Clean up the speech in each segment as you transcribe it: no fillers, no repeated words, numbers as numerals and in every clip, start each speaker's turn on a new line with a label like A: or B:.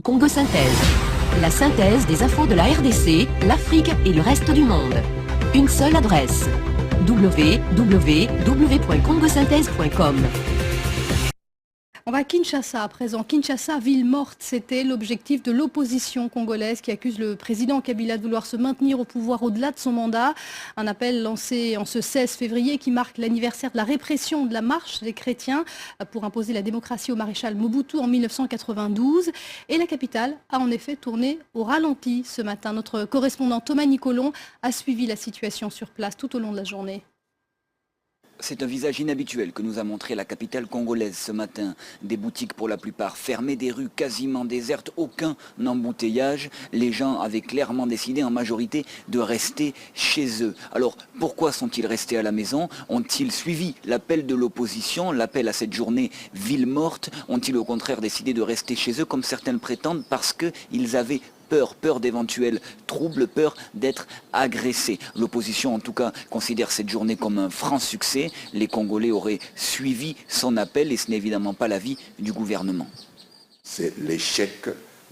A: Congo Synthèse. La synthèse des infos de la RDC, l'Afrique et le reste du monde. Une seule adresse. www.congosynthèse.com.
B: On va à Kinshasa à présent. Kinshasa, ville morte, c'était l'objectif de l'opposition congolaise qui accuse le président Kabila de vouloir se maintenir au pouvoir au-delà de son mandat. Un appel lancé en ce 16 février qui marque l'anniversaire de la répression de la marche des chrétiens pour imposer la démocratie au maréchal Mobutu en 1992. Et la capitale a en effet tourné au ralenti ce matin. Notre correspondant Thomas Nicolon a suivi la situation sur place tout au long de la journée.
C: C'est un visage inhabituel que nous a montré la capitale congolaise ce matin. Des boutiques pour la plupart fermées, des rues quasiment désertes, aucun embouteillage. Les gens avaient clairement décidé en majorité de rester chez eux. Alors pourquoi sont-ils restés à la maison? Ont-ils suivi l'appel de l'opposition, l'appel à cette journée ville morte? Ont-ils au contraire décidé de rester chez eux comme certains le prétendent parce qu'ils avaient peur d'éventuels troubles, peur d'être agressés. L'opposition en tout cas considère cette journée comme un franc succès. Les Congolais auraient suivi son appel et ce n'est évidemment pas l'avis du gouvernement.
D: C'est l'échec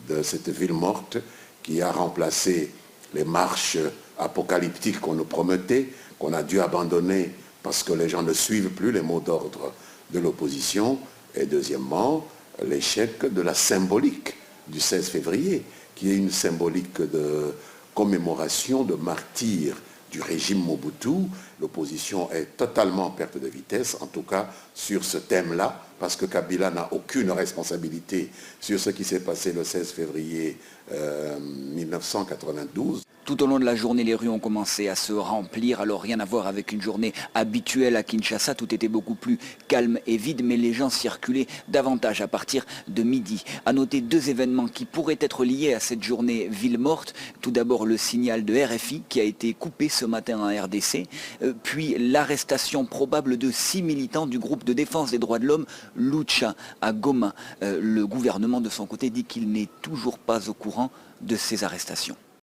D: de cette ville morte qui a remplacé les marches apocalyptiques qu'on nous promettait, qu'on a dû abandonner parce que les gens ne suivent plus les mots d'ordre de l'opposition. Et deuxièmement, l'échec de la symbolique du 16 février, qui est une symbolique de commémoration de martyrs du régime Mobutu. L'opposition est totalement en perte de vitesse, en tout cas sur ce thème-là, parce que Kabila n'a aucune responsabilité sur ce qui s'est passé le 16 février 1992.
C: Tout au long de la journée, les rues ont commencé à se remplir. Alors rien à voir avec une journée habituelle à Kinshasa. Tout était beaucoup plus calme et vide, mais les gens circulaient davantage à partir de midi. À noter deux événements qui pourraient être liés à cette journée ville morte. Tout d'abord le signal de RFI qui a été coupé ce matin en RDC. Puis l'arrestation probable de 6 militants du groupe de défense des droits de l'homme Lucha à Goma. Le gouvernement de son côté dit qu'il n'est toujours pas au courant de ces arrestations.